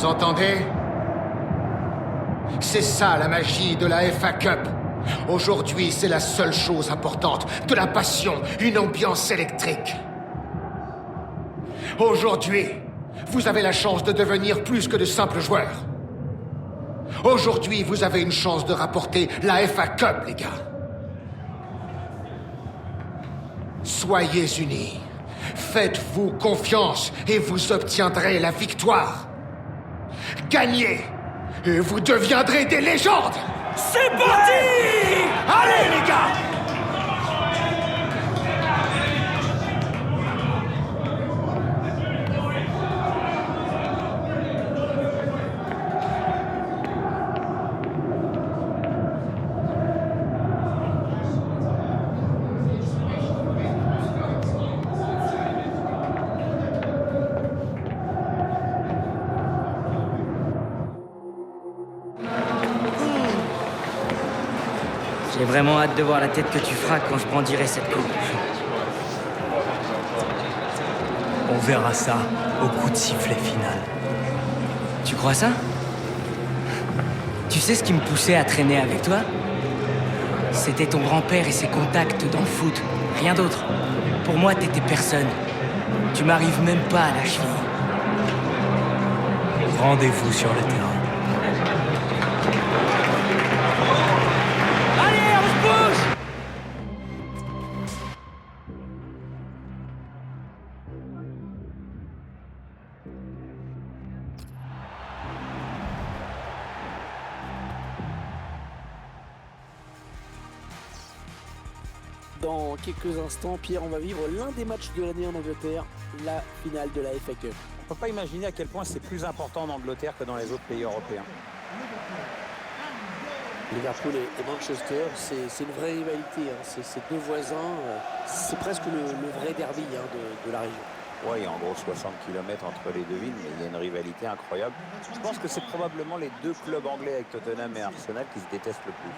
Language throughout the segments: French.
Vous entendez? C'est ça la magie de la FA Cup. Aujourd'hui, c'est la seule chose importante. De la passion, une ambiance électrique. Aujourd'hui, vous avez la chance de devenir plus que de simples joueurs. Aujourd'hui, vous avez une chance de rapporter la FA Cup, les gars. Soyez unis. Faites-vous confiance et vous obtiendrez la victoire. Gagnez et vous deviendrez des légendes. C'est parti! Allez, les gars! J'ai vraiment hâte de voir la tête que tu feras quand je brandirai cette coupe. On verra ça au coup de sifflet final. Tu crois ça? Tu sais ce qui me poussait à traîner avec toi? C'était ton grand-père et ses contacts dans le foot. Rien d'autre. Pour moi, t'étais personne. Tu m'arrives même pas à la cheville. Rendez-vous sur le terrain. Allez, on se bouge! Dans quelques instants, Pierre, on va vivre l'un des matchs de l'année en Angleterre, la finale de la FA Cup. On ne peut pas imaginer à quel point c'est plus important en Angleterre que dans les autres pays européens. Liverpool et Manchester, c'est une vraie rivalité. Hein. C'est deux voisins. C'est presque le vrai derby de la région. Oui, il y a en gros 60 km entre les deux villes, mais il y a une rivalité incroyable. Je pense que c'est probablement les deux clubs anglais avec Tottenham et Arsenal qui se détestent le plus.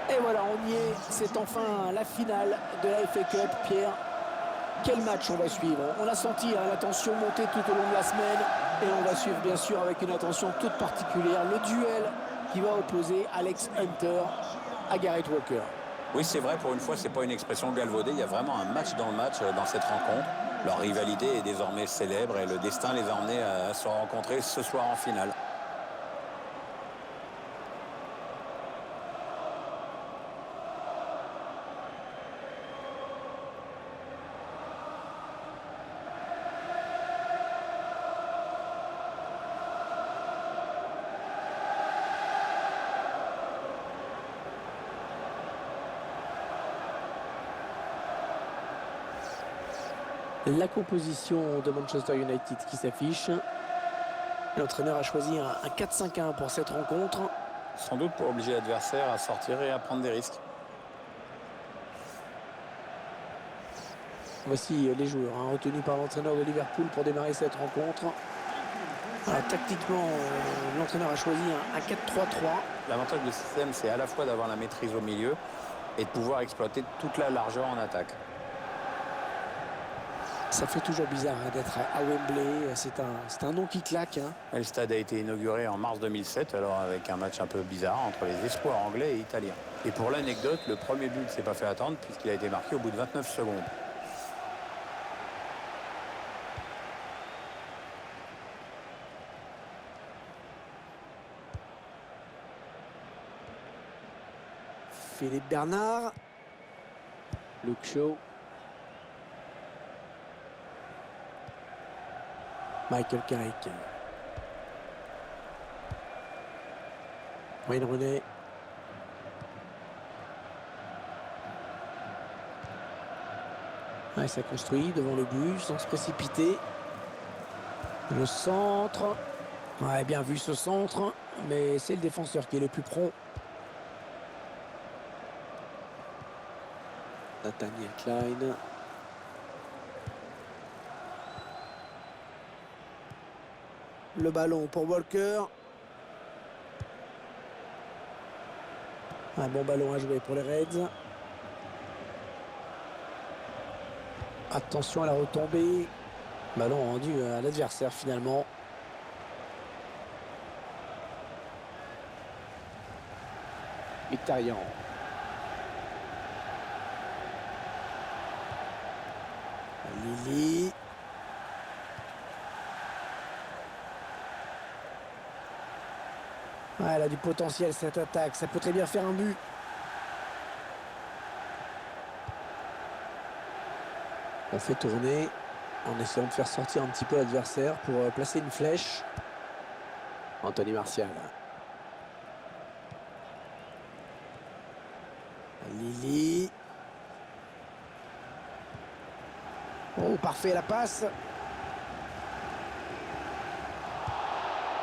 Et voilà, on y est. C'est enfin la finale de la FA Cup, Pierre. Quel match on va suivre? On a senti la tension monter tout au long de la semaine. Et on va suivre bien sûr avec une attention toute particulière le duel qui va opposer Alex Hunter à Gareth Walker. Oui, c'est vrai, pour une fois, c'est pas une expression galvaudée. Il y a vraiment un match dans cette rencontre. Leur rivalité est désormais célèbre et le destin les a emmenés à se rencontrer ce soir en finale. La composition de Manchester United qui s'affiche. L'entraîneur a choisi un 4-5-1 pour cette rencontre. Sans doute pour obliger l'adversaire à sortir et à prendre des risques. Voici les joueurs retenus par l'entraîneur de Liverpool pour démarrer cette rencontre. Alors, tactiquement, l'entraîneur a choisi un 4-3-3. L'avantage du système, c'est à la fois d'avoir la maîtrise au milieu et de pouvoir exploiter toute la largeur en attaque. Ça fait toujours bizarre d'être à Wembley. C'est un nom qui claque. Le stade a été inauguré en mars 2007, alors avec un match un peu bizarre entre les espoirs anglais et italiens. Et pour l'anecdote, le premier but ne s'est pas fait attendre puisqu'il a été marqué au bout de 29 secondes. Philippe Bernard. Luke Shaw. Michael Carrick. Wayne Rooney. Ouais, ça construit devant le but sans se précipiter. Le centre. Ouais, bien vu ce centre, mais c'est le défenseur qui est le plus prompt. Nathaniel Klein. Le ballon pour Walker. Un bon ballon à jouer pour les Reds. Attention à la retombée. Ballon rendu à l'adversaire finalement. Mkhitaryan. Lili. Ah, elle a du potentiel cette attaque, ça peut très bien faire un but. On fait tourner en essayant de faire sortir un petit peu l'adversaire pour placer une flèche. Anthony Martial. Lili. Oh, parfait la passe.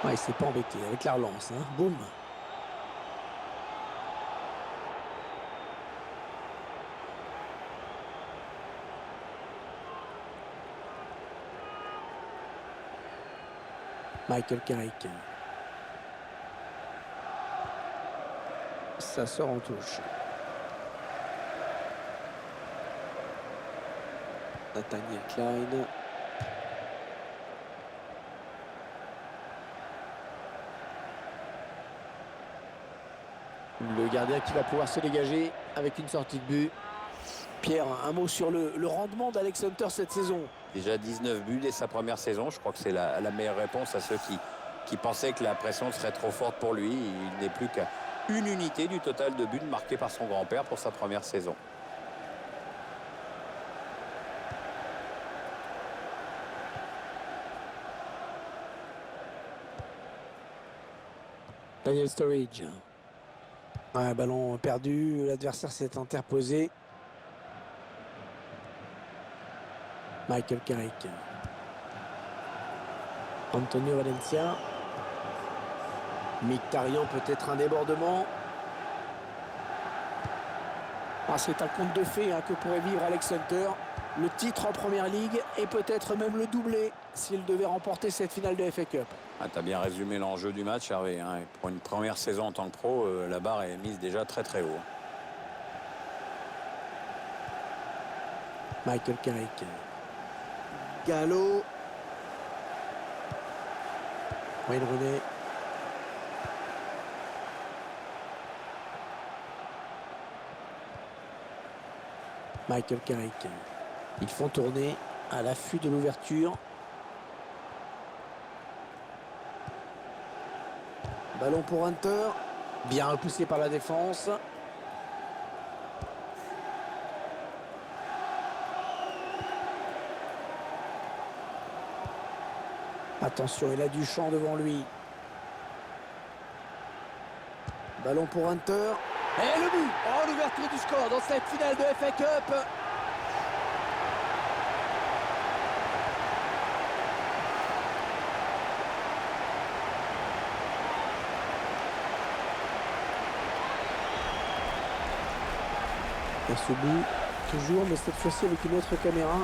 Ouais, il s'est pas embêté avec la relance. Hein. Boum. Michael Carrick. Ça sort en touche. Nathaniel Klein. Le gardien qui va pouvoir se dégager avec une sortie de but. Pierre, un mot sur le rendement d'Alex Hunter cette saison. Déjà 19 buts dès sa première saison. Je crois que c'est la meilleure réponse à ceux qui pensaient que la pression serait trop forte pour lui. Il n'est plus qu'à une unité du total de buts marqués par son grand-père pour sa première saison. Daniel Sturridge. Un ballon perdu, l'adversaire s'est interposé. Michael Carrick. Antonio Valencia. Mkhitaryan, peut-être un débordement. Ah, c'est un conte de fées hein, que pourrait vivre Alex Hunter. Le titre en première ligue et peut-être même le doublé s'il devait remporter cette finale de FA Cup. Ah, tu as bien résumé l'enjeu du match, Hervé. Hein. Et pour une première saison en tant que pro, la barre est mise déjà très très haut. Michael Carrick. Gallo. Wayne Rooney. Michael Carrick. Ils font tourner à l'affût de l'ouverture. Ballon pour Hunter. Bien repoussé par la défense. Attention, il a du champ devant lui. Ballon pour Hunter. Et le but. Oh, l'ouverture du score dans cette finale de FA Cup. Et ce but, toujours, mais cette fois-ci avec une autre caméra.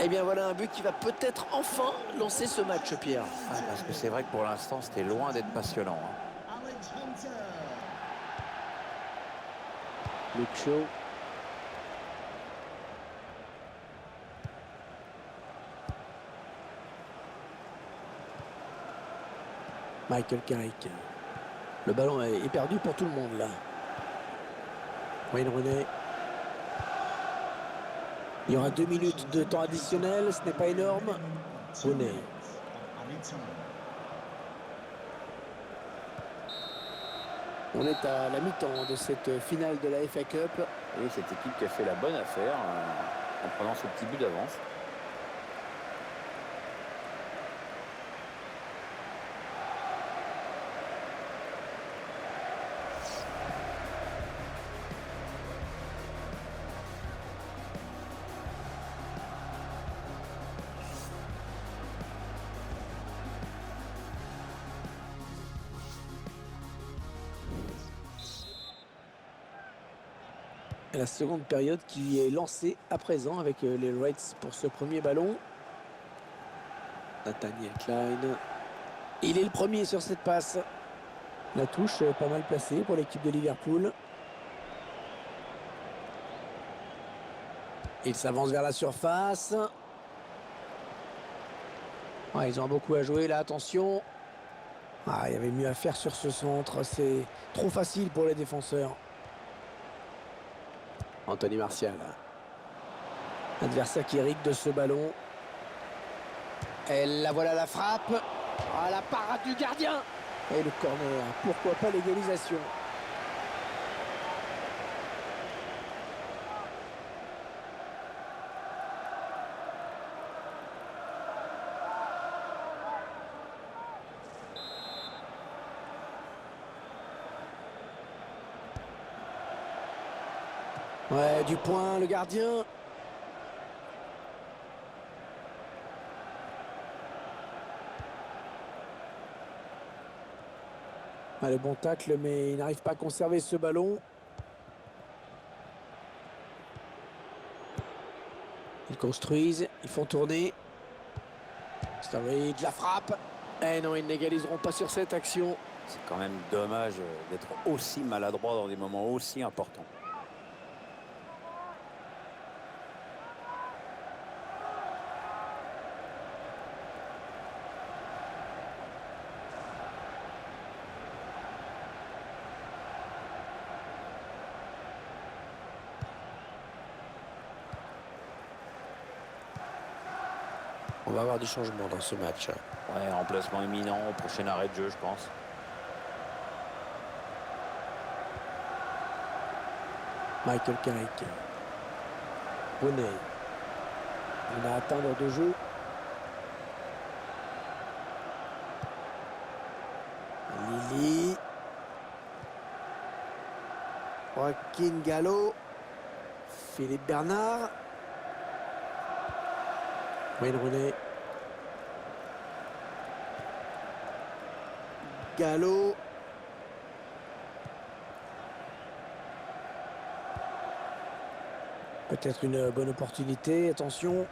Et bien voilà un but qui va peut-être enfin lancer ce match, Pierre. Ah, parce que c'est vrai que pour l'instant, c'était loin d'être passionnant. Hein. Luke Shaw. Michael Carrick. Le ballon est perdu pour tout le monde là. Wayne Rooney. Il y aura 2 minutes de temps additionnel, ce n'est pas énorme. Rooney. On est à la mi-temps de cette finale de la FA Cup. Et cette équipe qui a fait la bonne affaire en prenant ce petit but d'avance. La seconde période qui est lancée à présent avec les Reds pour ce premier ballon. Nathaniel Klein. Il est le premier sur cette passe. La touche pas mal placée pour l'équipe de Liverpool. Il s'avance vers la surface. Ouais, ils ont beaucoup à jouer là, attention. Il y avait mieux à faire sur ce centre. C'est trop facile pour les défenseurs. Anthony Martial. L'adversaire qui hérite de ce ballon. Et la voilà la frappe. La parade du gardien. Et le corner. Pourquoi pas l'égalisation? Ouais, du point, le gardien. Le bon tacle, mais il n'arrive pas à conserver ce ballon. Ils construisent, ils font tourner. Sturridge, la frappe. Eh non, ils n'égaliseront pas sur cette action. C'est quand même dommage d'être aussi maladroit dans des moments aussi importants. On va avoir du changement dans ce match. Ouais, remplacement imminent au prochain arrêt de jeu, je pense. Michael Carrick. Bonnet. On a atteint l'heure de jeu. Lili. Joaquin Gallo. Philippe Bernard. Wayne Rooney. Gallo. Peut-être une bonne opportunité. Attention.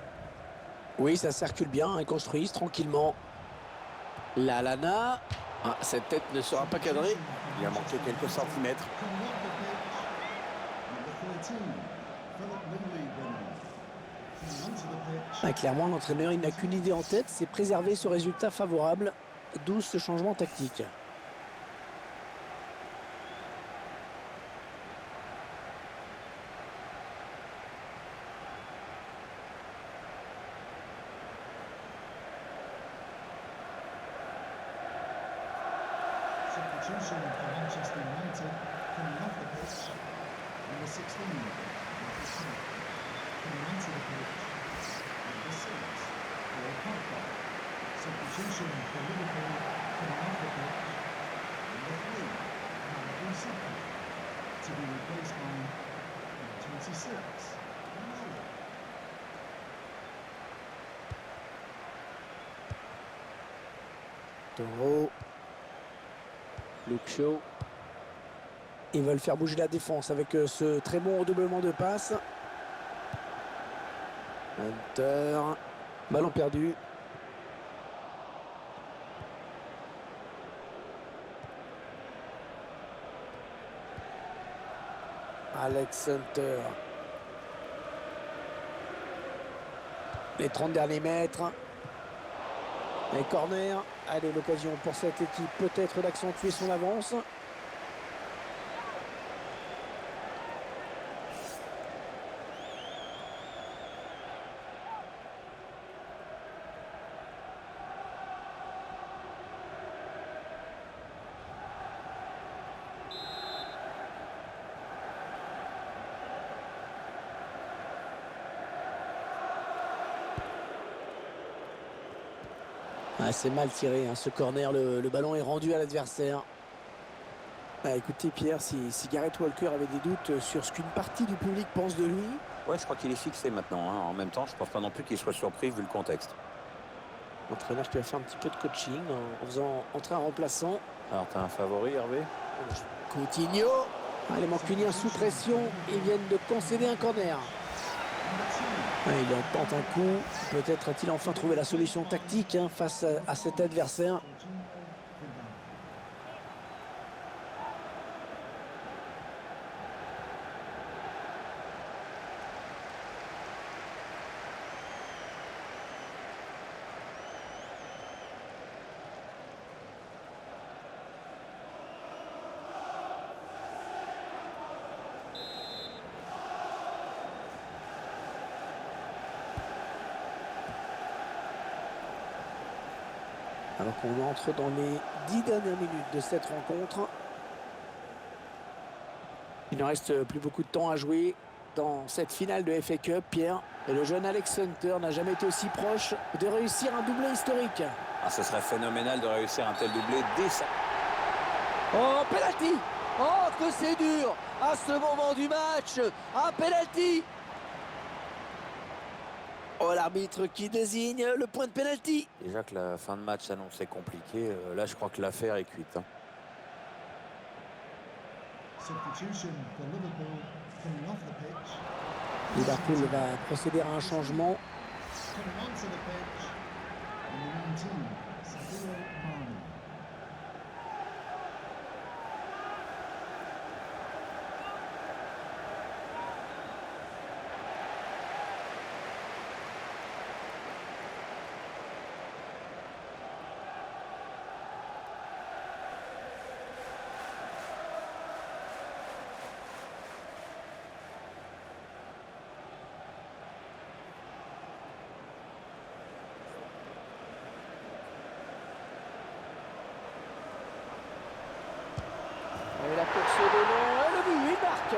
Oui, ça circule bien. Ils construisent tranquillement. La Lana. Cette tête ne sera pas cadrée. Il a manqué quelques centimètres. Clairement, l'entraîneur, il n'a qu'une idée en tête, c'est préserver ce résultat favorable, d'où ce changement tactique. Substitution for Manchester United coming off the pitch. Number 16, coming onto the pitch. Number 6, Paul Pogba. Substitution for Liverpool coming off the pitch. Number 3, Bukayo Saka. To be replaced by number 26, Ronaldo. Toro. Luke Shaw. Ils veulent faire bouger la défense avec ce très bon redoublement de passe. Hunter. Ballon perdu. Alex Hunter. Les 30 derniers mètres. Les corners. Allez, l'occasion pour cette équipe peut-être d'accentuer son avance. C'est mal tiré, hein, ce corner, le ballon est rendu à l'adversaire. Écoutez Pierre, si Gareth Walker avait des doutes sur ce qu'une partie du public pense de lui. Ouais, je crois qu'il est fixé maintenant. En même temps, je pense pas non plus qu'il soit surpris vu le contexte. L'entraîneur qui va faire un petit peu de coaching en faisant entrer un remplaçant. Alors, t'as un favori, Hervé? Coutinho. Les Mancuniens sous pression, ils viennent de concéder un corner. Il en tente un coup. Peut-être a-t-il enfin trouvé la solution tactique face à cet adversaire. Alors qu'on entre dans les 10 dernières minutes de cette rencontre. Il ne reste plus beaucoup de temps à jouer dans cette finale de FA Cup, Pierre. Et le jeune Alex Hunter n'a jamais été aussi proche de réussir un doublé historique. Ah, ce serait phénoménal de réussir un tel doublé dès ça. Oh, penalty! Oh, que c'est dur à ce moment du match! Un penalty! Oh, l'arbitre qui désigne le point de penalty. Déjà que la fin de match s'annonçait compliquée, là je crois que l'affaire est cuite. Substitution for Liverpool coming off the pitch. Liverpool va procéder à un changement. Coming onto the pitch. Number 19, Sadio Mane. Et la course de long, et le but, il marque.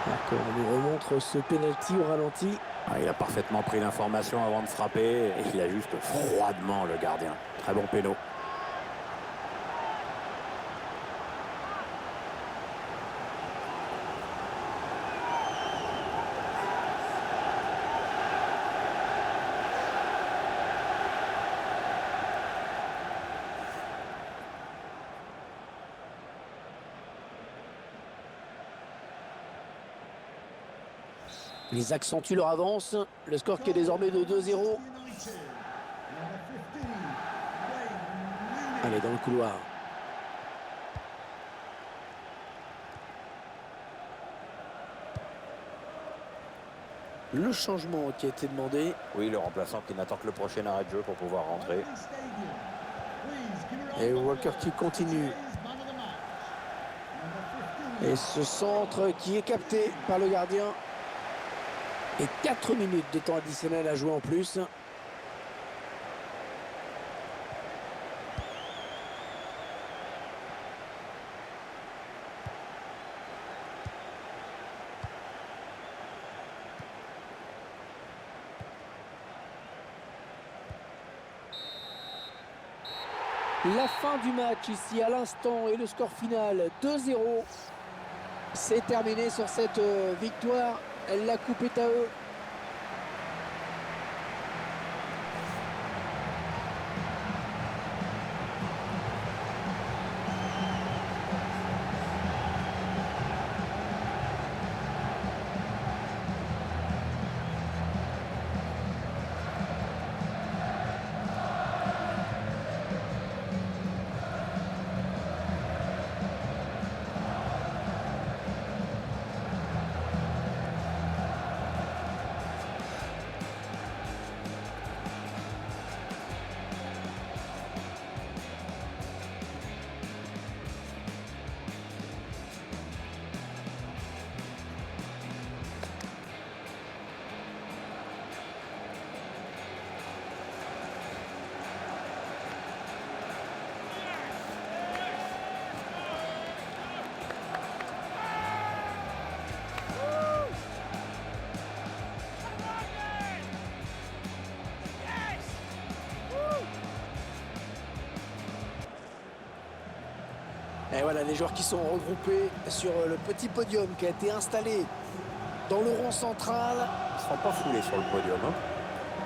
D'accord, on nous remontre ce penalty au ralenti. Ah, il a parfaitement pris l'information avant de frapper et il a juste froidement le gardien. Très bon péno. Ils accentuent leur avance. Le score qui est désormais de 2-0. United. Number 15, Wayne Rooney. Allez, dans le couloir. Le changement qui a été demandé. Oui, le remplaçant qui n'attend que le prochain arrêt de jeu pour pouvoir rentrer. Wembley Stadium. Please give it Et all Walker qui continue. man of the match. Number 15. Et ce centre qui est capté par le gardien. Et 4 minutes de temps additionnel à jouer en plus. La fin du match ici à l'instant et le score final 2-0. C'est terminé sur cette victoire. La coupe est à eux. Et voilà les joueurs qui sont regroupés sur le petit podium qui a été installé dans le rond central. Ils ne seront pas foulés sur le podium.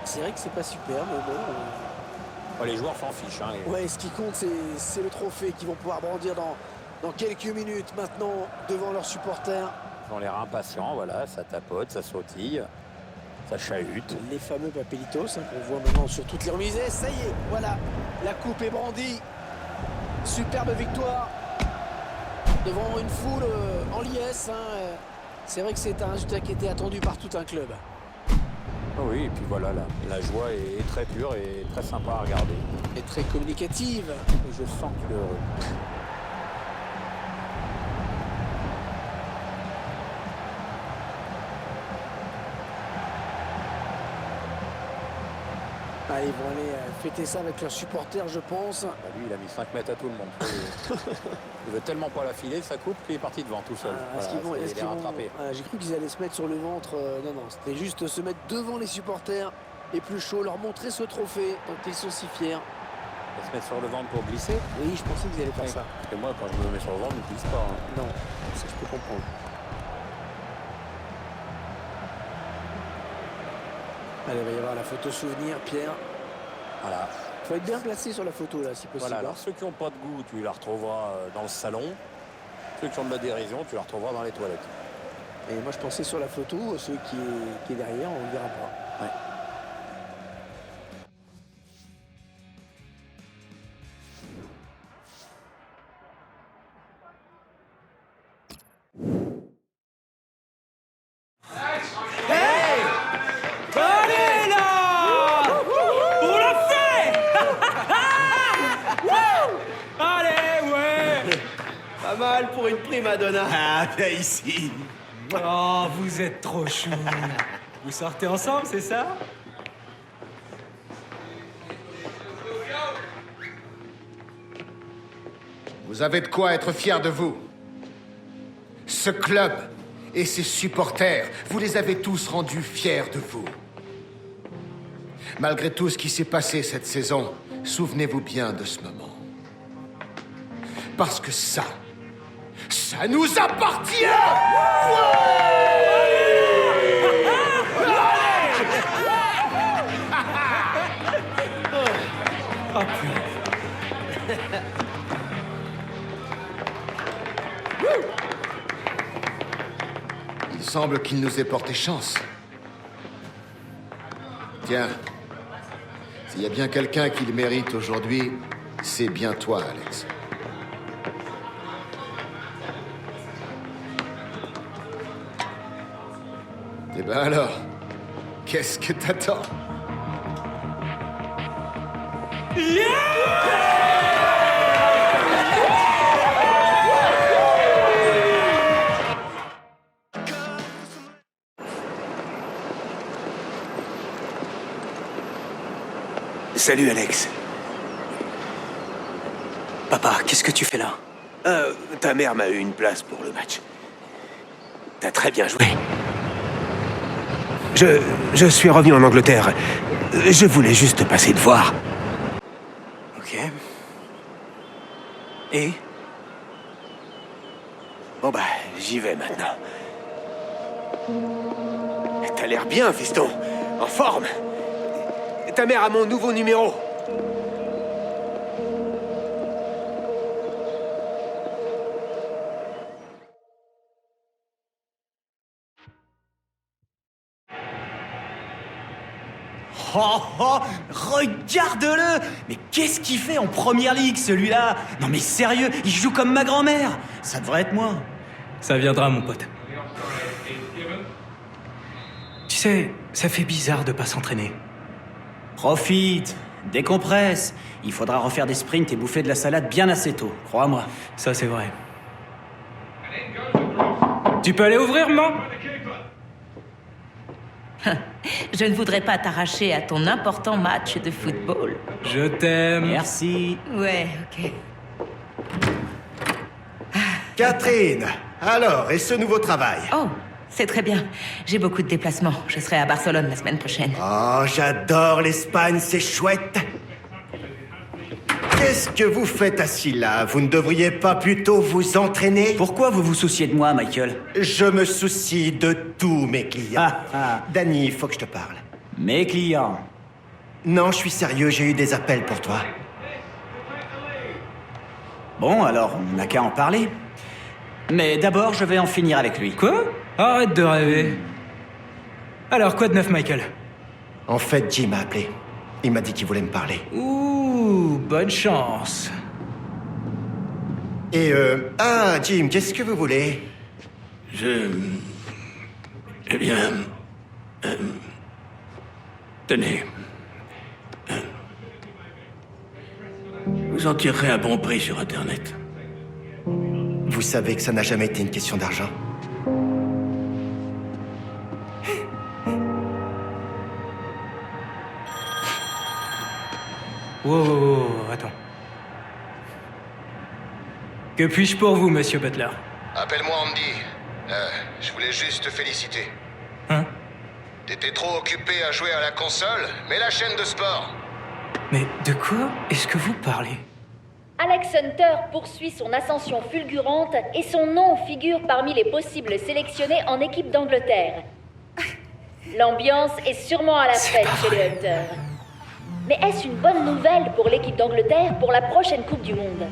C'est vrai que c'est pas super, mais bon, Les joueurs s'en fichent. Hein, Ouais, ce qui compte, c'est le trophée qu'ils vont pouvoir brandir dans quelques minutes maintenant devant leurs supporters. Ils ont l'air impatients, voilà, ça tapote, ça sautille, ça chahute. Les fameux papelitos qu'on voit maintenant sur toutes les remises. Et ça y est, voilà, la coupe est brandie. Superbe victoire devant une foule en liesse. C'est vrai que c'est un résultat qui était attendu par tout un club. Oui, et puis voilà, la joie est très pure et très sympa à regarder. Et très communicative. Et je sens qu'il est heureux. Ah, ils vont aller fêter ça avec leurs supporters, je pense. Bah, lui, il a mis 5 mètres à tout le monde. Il veut tellement pas la filer, sa coupe, qu'il est parti devant tout seul. Il est rattrapé. J'ai cru qu'ils allaient se mettre sur le ventre. Non, c'était juste se mettre devant les supporters les plus chauds, leur montrer ce trophée dont ils sont si fiers. Il va se mettre sur le ventre pour glisser. Oui, je pensais qu'ils allaient faire ça. Parce que moi, quand je me mets sur le ventre, je ne glisse pas. Hein. Non, ça je peux comprendre. Allez, il va y avoir la photo souvenir, Pierre. Voilà. Il faut être bien placé sur la photo, là, si possible. Voilà, alors ceux qui n'ont pas de goût, tu la retrouveras dans le salon. Ceux qui ont de la dérision, tu la retrouveras dans les toilettes. Et moi, je pensais sur la photo, celui qui est derrière, on ne le verra pas. Ouais. Allez là! On l'a fait! Allez, ouais! Pas mal pour une prima donna. Ah, viens ici. Oh, vous êtes trop chou. Vous sortez ensemble, c'est ça? Vous avez de quoi être fiers de vous. Ce club et ses supporters, vous les avez tous rendus fiers de vous. Malgré tout ce qui s'est passé cette saison, souvenez-vous bien de ce moment. Parce que ça nous appartient! Il semble qu'il nous ait porté chance. Tiens, s'il y a bien quelqu'un qui le mérite aujourd'hui, c'est bien toi, Alex. Eh ben alors, qu'est-ce que t'attends? Salut, Alex. Papa, qu'est-ce que tu fais là? Ta mère m'a eu une place pour le match. T'as très bien joué. Je suis revenu en Angleterre. Je voulais juste passer te voir. Ok. Et? Bon bah, j'y vais maintenant. T'as l'air bien, fiston. En forme. Ta mère a mon nouveau numéro. Oh, oh, regarde-le! Mais qu'est-ce qu'il fait en première ligue, celui-là? Non mais sérieux, il joue comme ma grand-mère! Ça devrait être moi. Ça viendra, mon pote. Tu sais, ça fait bizarre de pas s'entraîner. Profite, décompresse. Il faudra refaire des sprints et bouffer de la salade bien assez tôt, crois-moi. Ça, c'est vrai. Tu peux aller ouvrir, maman? Je ne voudrais pas t'arracher à ton important match de football. Je t'aime. Merci. Ouais, ok. Catherine, alors, et ce nouveau travail? Oh, c'est très bien. J'ai beaucoup de déplacements. Je serai à Barcelone la semaine prochaine. Oh, j'adore l'Espagne, c'est chouette. Qu'est-ce que vous faites assis là? Vous ne devriez pas plutôt vous entraîner? Pourquoi vous vous souciez de moi, Michael? Je me soucie de tous mes clients. Danny, il faut que je te parle. Mes clients. Non, je suis sérieux, j'ai eu des appels pour toi. Bon, alors, on n'a qu'à en parler. Mais d'abord, je vais en finir avec lui. Quoi? Arrête de rêver. Alors, quoi de neuf, Michael? En fait, Jim m'a appelé. Il m'a dit qu'il voulait me parler. Ouh, bonne chance. Et Ah, Jim, qu'est-ce que vous voulez? Eh bien... tenez. Vous en tirerez un bon prix sur Internet. Vous savez que ça n'a jamais été une question d'argent. Wow, attends. Que puis-je pour vous, monsieur Butler? Appelle-moi Andy. Je voulais juste te féliciter. Hein? T'étais trop occupé à jouer à la console, mais la chaîne de sport. Mais de quoi est-ce que vous parlez? Alex Hunter poursuit son ascension fulgurante et son nom figure parmi les possibles sélectionnés en équipe d'Angleterre. L'ambiance est sûrement à la fête chez les Hunters. Mais est-ce une bonne nouvelle pour l'équipe d'Angleterre pour la prochaine Coupe du Monde?